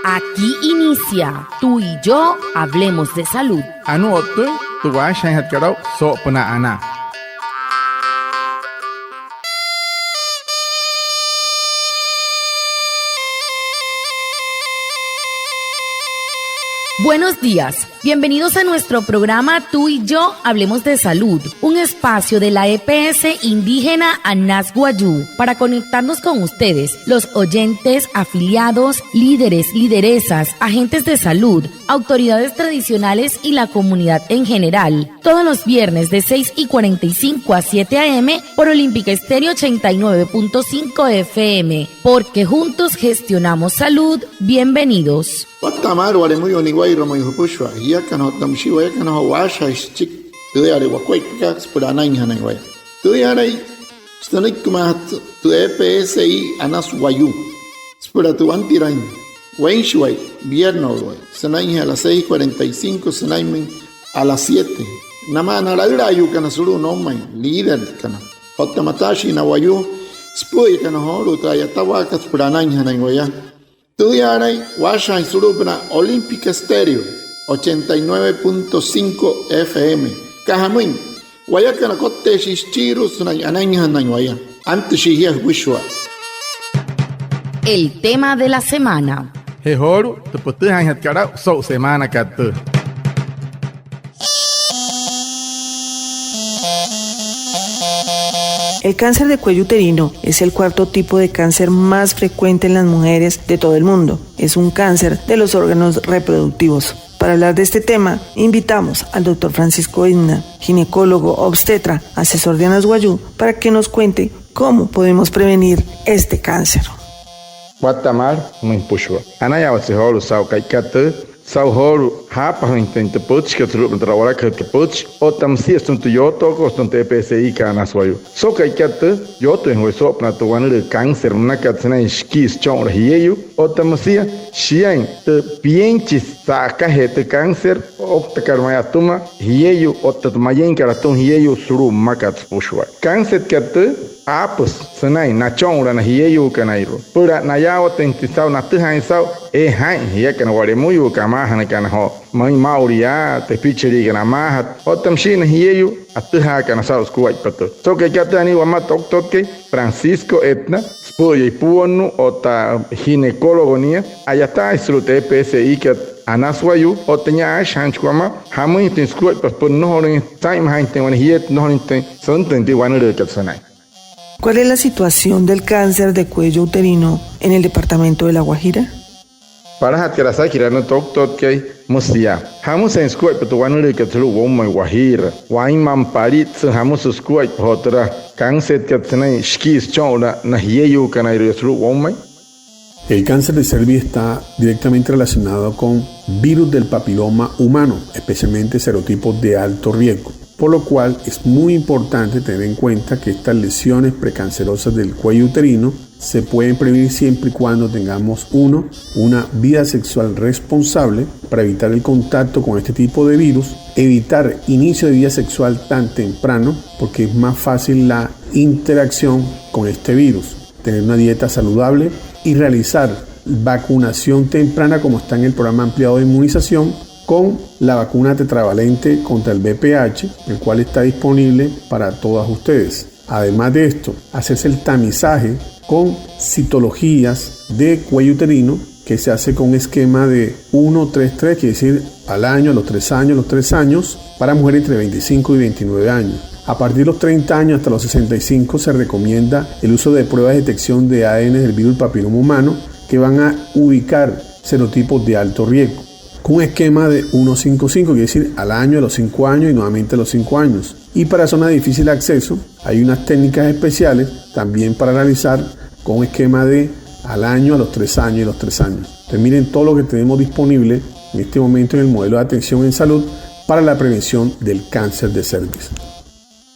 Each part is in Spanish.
Aquí inicia Tú y yo hablemos de salud. Anote, tu vas a hacer sopna ana. Buenos días, bienvenidos a nuestro programa Tú y yo hablemos de salud, un espacio de la EPS indígena Anas Guayú para conectarnos con ustedes, los oyentes, afiliados, líderes, lideresas, agentes de salud, autoridades tradicionales y la comunidad en general. Todos los viernes de 6:45 a 7 a.m. por Olímpica Estéreo 89.5 FM, porque juntos gestionamos salud. Bienvenidos. Watamar wale muy oniguay romo yupushwa ya kana tamshiwa ya kana washa chik tu are wakwai ka spurana inhana iguay tu are stanik kumat tu EPSI Anas Guayú spura tu antirain wenshway vierno güey sanai a las 6:45 sanai a las 7 namana la irayu kana suru no mai líder kana hotamatashi na Guayú spuy kana horu trayatawa ka spurana inhana iguay Tudiaray, Washa Surupna, Olímpica Estéreo, 89.5 FM. Cajamuin, Guayacana Cote Shichiru, Anaña Nañuaya, antes Shihia Wishua. El tema de la semana. Hehoru, te puedes hacer so semana catu. El cáncer de cuello uterino es el cuarto tipo de cáncer más frecuente en las mujeres de todo el mundo. Es un cáncer de los órganos reproductivos. Para hablar de este tema, invitamos al Dr. Francisco Isna, ginecólogo obstetra, asesor de Anas Guayú, para que nos cuente cómo podemos prevenir este cáncer. Guatamar, muy pushua. Anaya se holu sao kaikatu. Sau horu hapa intenta puch que tu trabalha que puch o tam si estuntu yo toco estuntu EPSI ka Anas Guayú. So kai kata yo tu en so na tu wan le cáncer na katsena skis chong rieyu o tam si shian te pienchis sa ka het cáncer o te karmaya tuma rieyu o te mayen karaton rieyu suru makat pushwa. Cáncer kata apos senai na chong na rieyu kanairo. Pura na ya o tentisau na tu hain sau hain ya kana wale muyu kama hana kana ho mai mauria te picheri kana mahat otam shin hiyu atha kana sa uskuai pato so ke katani wa matok toke Francisco Etna spoye puonu ota ginecólogo nia ayata isrute EPSI que Anas Guayú otenya shanchkwama hamu tin skuai pato no horin time hain ten wan hiet no horin ten son ten di wan le katsanai. ¿Cuál es la situación del cáncer de cuello uterino en el departamento de La Guajira? Para hatkara sakira no tok kay musia hamus en skuai petu wanule katlu womai Guajira wain mamparit hamus skuai hotra cáncer katnai skis chona na hiyu kana ireslu womai. El cáncer de cervix está directamente relacionado con virus del papiloma humano, especialmente serotipos de alto riesgo, por lo cual es muy importante tener en cuenta que estas lesiones precancerosas del cuello uterino se pueden prevenir siempre y cuando tengamos una vida sexual responsable para evitar el contacto con este tipo de virus, evitar inicio de vida sexual tan temprano porque es más fácil la interacción con este virus, tener una dieta saludable y realizar vacunación temprana como está en el programa ampliado de inmunización con la vacuna tetravalente contra el VPH, el cual está disponible para todas ustedes. Además de esto, hacerse el tamizaje con citologías de cuello uterino que se hace con un esquema de 1-3-3, quiere decir al año, a los 3 años, para mujeres entre 25 y 29 años. A partir de los 30 años hasta los 65 se recomienda el uso de pruebas de detección de ADN del virus del papiloma humano que van a ubicar serotipos de alto riesgo. Con un esquema de 1-5-5, quiere decir al año, a los 5 años y nuevamente a los 5 años. Y para zonas de difícil acceso hay unas técnicas especiales también para realizar con un esquema de al año, a los 3 años y los 3 años. Entonces miren todo lo que tenemos disponible en este momento en el modelo de atención en salud para la prevención del cáncer de cervix.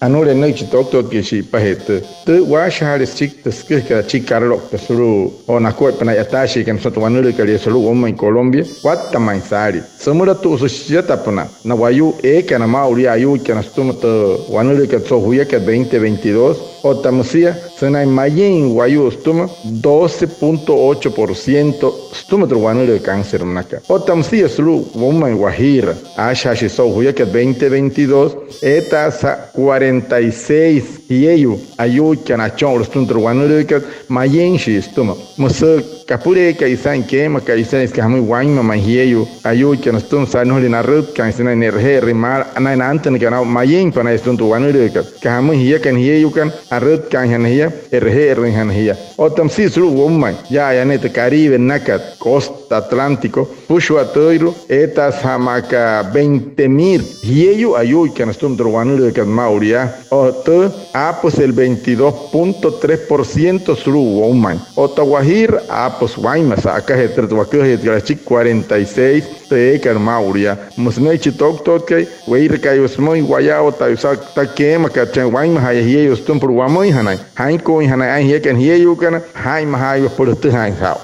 Anure no chitok que si pahete te washa chik te chikarlo pesuru o na cuerpa na yatashi que nosotros wanule que solo en Colombia what maisari samura tu societa pana na wayu kana mauri ayu que nosotros wanule que so huya que 2022 o tamsia senai mayen guayu stuma 12.8% stuma truano de cáncer naka o tamsia sulu woman guajira asha shi so huya que 2022 eta sa 46 yeyu ayu kana chon stuma truano de mayen shi stuma musa kapure ka isan kema ka isan es ka muy guaima mayeyu ayu kana stuma sano le narut kan sina energe rimar ana anten kana mayen pana stuma truano de ka muy hiya kan hiya kan arut kan hiya erge rin hiya o tamsi sulu woman ya net caribe nakat costa atlántico pushu atoiro eta samaka 20,000 yeyu ayu kan stuma truano de mauria o to apos el 22.3% sulu woman o tawahir apos waima saka heter tawakhe heter 46 te kan mauria musne chitok toke weir kayos moi guayao ta usa ta kema ka chen waima haye stum por wamoi hanai hain ko hanai ai he kan heyu kan hai mahayo por tu hain hao.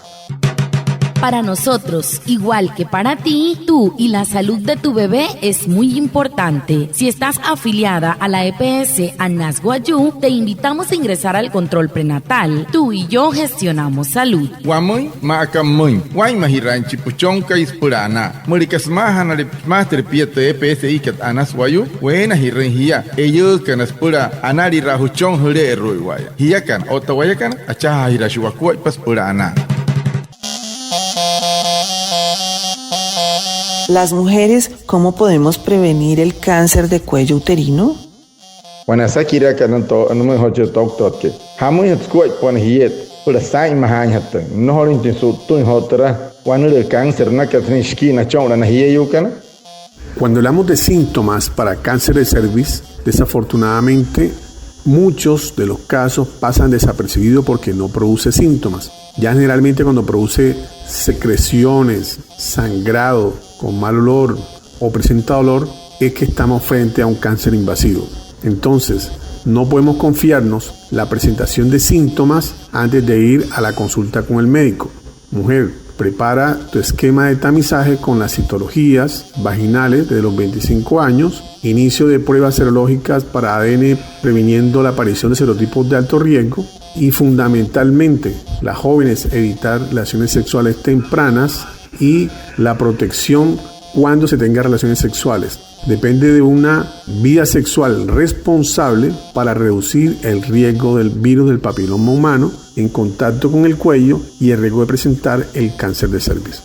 Para nosotros, igual que para ti, tú y la salud de tu bebé es muy importante. Si estás afiliada a la EPS Anas Guayú, te invitamos a ingresar al control prenatal. Tú y yo gestionamos salud. Guamoy, macamoy, guaymahiranchi, puchonca y spurana. Murikas mahana master piete EPS ikat Anas Guayú, buena hirengia. Ellos can spura anari rajuchon hule ruiguaya. Hiakan, otawayakan, achaha hirashuakua y paspurana. Las mujeres, ¿cómo podemos prevenir el cáncer de cuello uterino? Wana sakira kanan to anu mo hoje doctor ke. Hamu het skuit pon hiet. Pula sai mahan hatta. No horin tin su tun hotra. Wana el cáncer na ka tin skina chonra na hiyu kana. Cuando hablamos de síntomas para cáncer de cervix, desafortunadamente muchos de los casos pasan desapercibidos porque no produce síntomas. Ya generalmente cuando produce secreciones, sangrado, con mal olor o presenta dolor, es que estamos frente a un cáncer invasivo. Entonces, no podemos confiarnos la presentación de síntomas antes de ir a la consulta con el médico. Mujer, prepara tu esquema de tamizaje con las citologías vaginales de los 25 años, inicio de pruebas serológicas para ADN previniendo la aparición de serotipos de alto riesgo y fundamentalmente las jóvenes evitar relaciones sexuales tempranas y la protección cuando se tenga relaciones sexuales. Depende de una vida sexual responsable para reducir el riesgo del virus del papiloma humano en contacto con el cuello y el riesgo de presentar el cáncer de cervix.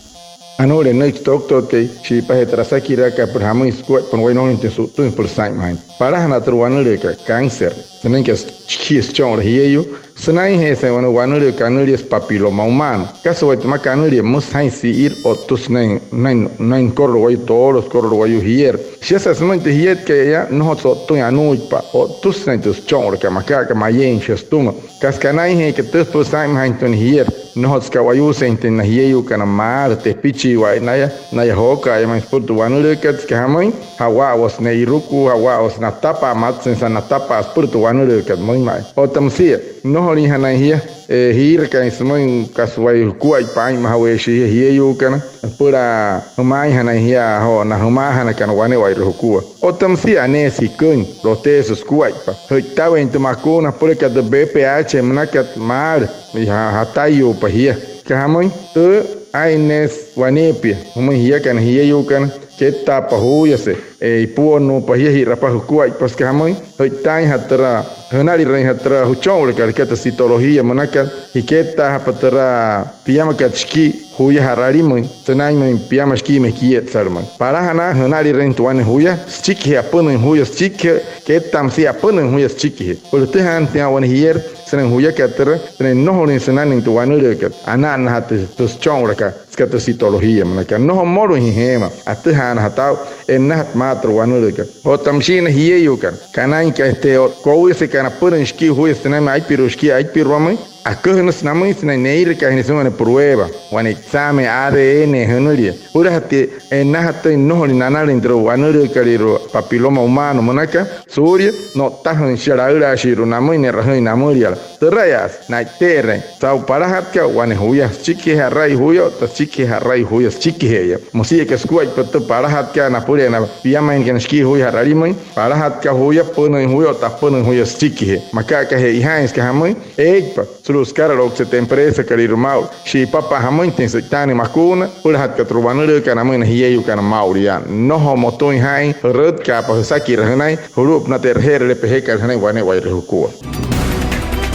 Anore next doctor ke chipa hetrasakira ka perhamo squat pon wayno intensu tu por sign para hana truano le ka cáncer senen que chis chong hiyo senai he se wano wano le canurias papiloma humano caso de ma canuria mus hain si ir o tus nain corro way todos corro way hier si esa semente hiet que ya no so tu anu pa o tus nain tus chong ka maka ka mayen chestuma kaskanai he que tus por sign hain ton hier no ska wayu sente na hiyo kana mar te pichi wa na hoka ya mais por tu wano le ka skamai hawa was na iruku hawa was na tapa mat sensa na tapa por tu wano le ka moi mai o tamsia no hori hana hia hir ka ismoin kaswai kuai pai mahawe shi hiyo kana pura mai hana hia ho na huma hana kana wane wai rukua o tamsia ne sikun rotesos kuai pa hoitawa intumakuna por ka de BPH mnakat mar hatayo pa hia kahamoy tu aines wanepia huma hia kana hiyo kana que tapa huyase ipuno pa hia hirapa kuai pas kahamoy hoitai hatra hanari rein hatra huchong le ka citología manaka hiketa patra piyama kachki huya harari mun tenai mun piyama ski me kiet sarman para hana hanari rein tuane huya chiki apun huya chiki que tamsi apun huya chiki por te han tia wan hier senen huya katra senen no honin senan tuane le ka anan hat tus chong le ka skata citología manaka no moro hima at han hatau enat matro wan le ka o tamshin hiyo kan kanan ka este ko se kana puren ski huya tenai mai piruski ai pirwamai Acogenos namuis na neir que es una prueba, o un examen ADN genuria. Urahati en nahata no ni nanal intro, wanur caliro papiloma humano monaca, suria, no tajan sharaura shiru namuin rajan namuria. Terrayas, naitere, sau parahatka, one huyas chiqui harai huyo, ta chiqui harai huyas chiqui heya. Mosia que squat put parahatka napuriana, piama en ganski huy hararimai, parahatka huya, puna en huyo, tapuna en huyas chiqui. Macaca he hines que hamui, egpa. Os caras logo se tem empresa que ir mal, se papa hamoi tem se tani macuna, ula hat que trovanur que na mãe na hiei o que na mauria, no homoto em hain, rud que apa saki ranai, hurup na terher le pehe que ranai wane wai rehukua.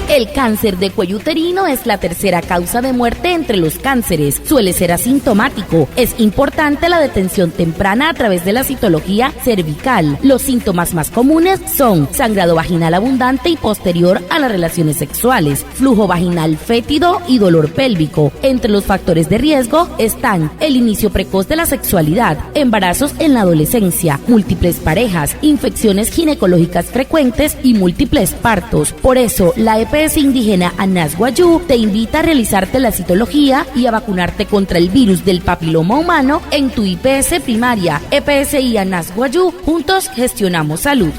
El cáncer de cuello uterino es la tercera causa de muerte entre los cánceres. Suele ser asintomático. Es importante la detención temprana a través de la citología cervical. Los síntomas más comunes son sangrado vaginal abundante y posterior a las relaciones sexuales, flujo vaginal fétido y dolor pélvico. Entre los factores de riesgo están el inicio precoz de la sexualidad, embarazos en la adolescencia, múltiples parejas, infecciones ginecológicas frecuentes y múltiples partos. Por eso, la EPS indígena Anas Guayú te invita a realizarte la citología y a vacunarte contra el virus del papiloma humano en tu IPS primaria. EPS y Anas Guayú, juntos gestionamos salud.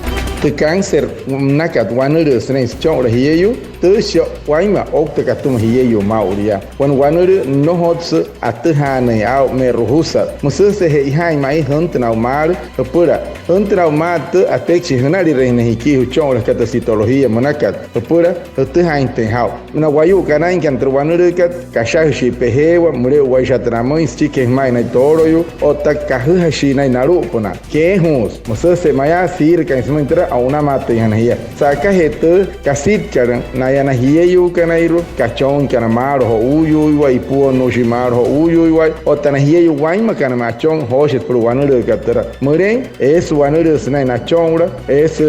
El cáncer, nakat wanur snes chong hiyeyu, tusho waima okta katum hiyeyu mauria. Wan wanur no hots atahane au me ruhusa. Mususe he hai mai huntna mar, pura. Huntna mar tu atechi hunari rehne hiki chong la katacitología manakat. Pura, tuhain te hau. Una wayu kanain kan wanur kat kashashi pehewa mure waishatramo chike mai na toroyu o takahashi na narupona. Que hus, mususe maya sir kan sumentra a una mate yanahia. Saka hetu kasit karan nayana hiyeyu kanairu kachon kanamaro ho uyu wa ipuo no shimaro ho uyu wa otana hiyeyu waima kanamachon hoshet pro wanuru katara. Muren es wanuru snai nachonra es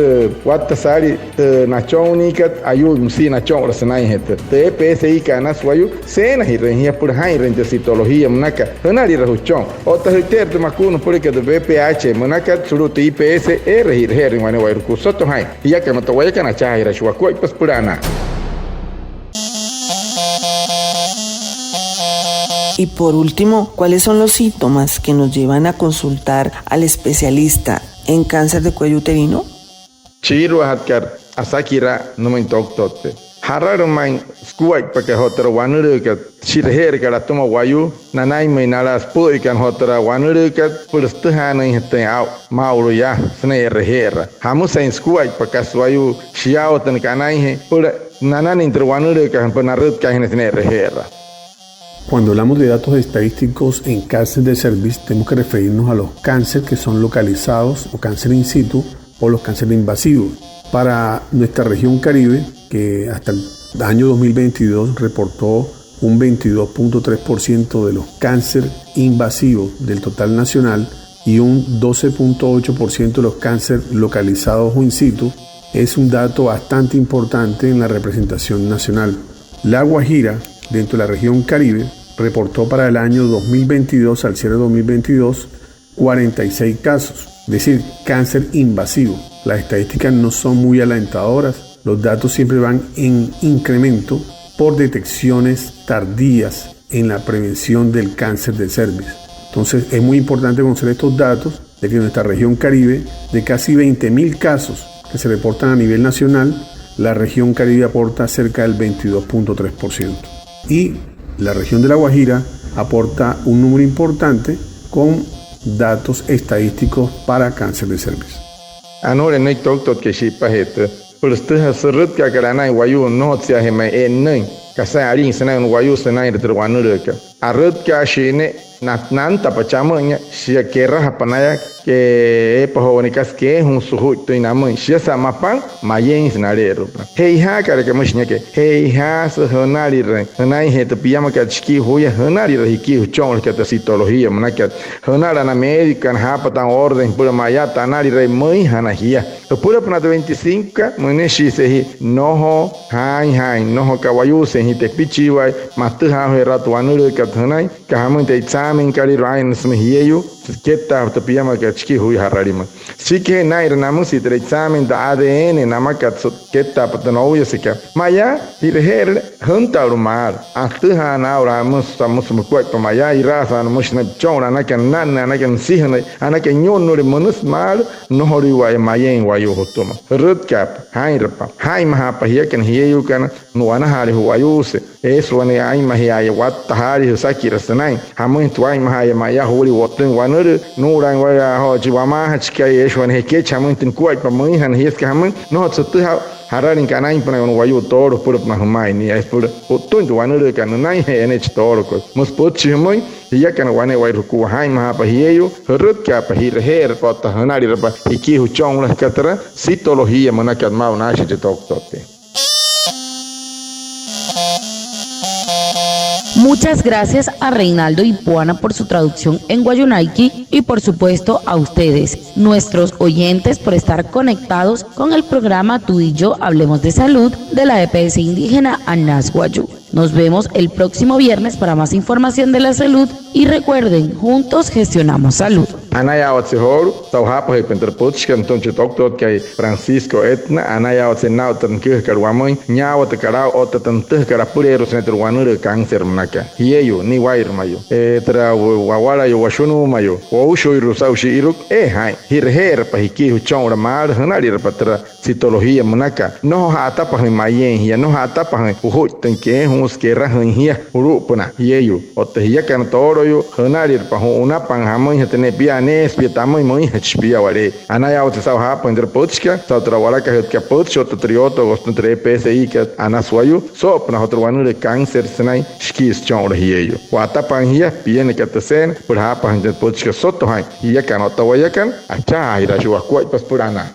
watasari nachoni kat ayu msi nachonra snai het. Te PSI kanas wayu sena hirenia por hai rente citología mnaka. Hanari rahuchon. Ota hiter de makuno por que de BPH mnaka suruti IPS hir herin wane wa soto hai ya que no te voy a canachar y rashuaco y pues purana. Y por último, ¿cuáles son los síntomas que nos llevan a consultar al especialista en cáncer de cuello uterino? Chiro hatkar asakira no me intoctote. Hararon main skuak porque hotra wanuru que shirher que la toma wayu nanai me nalas pui kan hotra wanuru que por stehana hete au mauro ya sne reher hamus en skuak porque wayu shiao ten kanai he por nanan entre wanuru que por narut que en sne reher. Cuando hablamos de datos estadísticos en cáncer de cervix, tenemos que referirnos a los cánceres que son localizados o cáncer in situ o los cánceres invasivos. Para nuestra región Caribe, que hasta el año 2022 reportó un 22.3% de los cánceres invasivos del total nacional y un 12.8% de los cánceres localizados o in situ, es un dato bastante importante en la representación nacional. La Guajira, dentro de la región Caribe, reportó para el año 2022, al cierre de 2022, 46 casos, es decir, cáncer invasivo. Las estadísticas no son muy alentadoras, los datos siempre van en incremento por detecciones tardías en la prevención del cáncer de cervix. Entonces es muy importante conocer estos datos de que en nuestra región Caribe, de casi 20.000 casos que se reportan a nivel nacional, la región Caribe aporta cerca del 22.3%. Y la región de La Guajira aporta un número importante con datos estadísticos para cáncer de cervix. Anore no toctot que shipa het. Por este surut que karana wayu no tia hema en kasa ari sana wayu sana ir wanureka. Arut ka shine nan tapachamanya shia kera hapanaya que pahonikas que un suhut to inamun shia samapan mayen snarero. Hey ha kare que mashnya que hey ha so honari re. Hanai het piyama ka chiki hoya honari re ki chong que ta citología manaka. Honara na médica ha patan orden pura mayata anari re mãe hanahia. Pura pana 25 muneshi se noho hai noho kawayu se hite pichiwai matu ha herato wanureka hanai ka hamun te examen kari rain smhiyeyu Keta te pijama que chiki hui hararima. Sí que nair namu si tre examen da ADN namakat keta patanoya sika. Maya irher hunta urmar. Atuha na ura mus mukwek pa maya irasa musna chona nakan nanna nakan sihna anakan nyonure munus mar no hori wa mayen wa yo hotoma. Rut cap hairpa. Hai maha pahiakan hiyu kan no anahari huayuse. Eso ane ai mahia wat tahari sakira sanai. Hamun tuai mahaya maya hori wotun wanur no rang wa ho jiwama hachka yeshwan heke chamun tin kuai pa mui han heska hamun no tsutu hararin kanai pa no wayu toro pur mahmai ni ai pur otun tu wanur kan nai he ene toro ko mus pochi mui ya kan wane wai ruku hai maha pa hiyu rut ka pa hir her pa ta hanari pa iki hu chong la katra citologia manakat mau nashi te tok tote. Muchas gracias a Reinaldo y Puana por su traducción en Guayunaiki y por supuesto a ustedes, nuestros oyentes, por estar conectados con el programa Tú y Yo Hablemos de Salud de la EPS indígena Anas Guayú. Nos vemos el próximo viernes para más información de la salud y recuerden, juntos gestionamos salud. Anaya Otsehoru, Tauhapa y Penterpuchka, entonces doctor que Francisco Etna, Anaya Otsenau, Tankir Karwamoy, Ñao Tekarao, Otatantus Karapureros en el Wanur Cáncer Mnaka, Yeyo, ni Wair Mayo, Tra Wawara y Washunu Mayo, Ousho y Rusaushi Iruk, Hai, Hirher, Pahiki, Huchon Ramar, Hanari Repatra, Citología Mnaka, no Hatapas en Mayen, ya no Hatapas en Uhut, Tenke, Musquera, Hia, Urupuna, Yeyo, Otehia Cantoro, Hanari, Pahu, una Panhamon, Tenepia. Pietamo y muy hachpia wale. Anaya o sa ha ponder potska, sa trawala ka het ka potcho to trioto gosto tre PSI ka anaswayu, so na otro wanu de cáncer senai skis chong hiyo. Wata panhia piene ka tsen, por ha pender potska soto hai. Ya kan otawayakan, acha ira shwa kwai pas purana.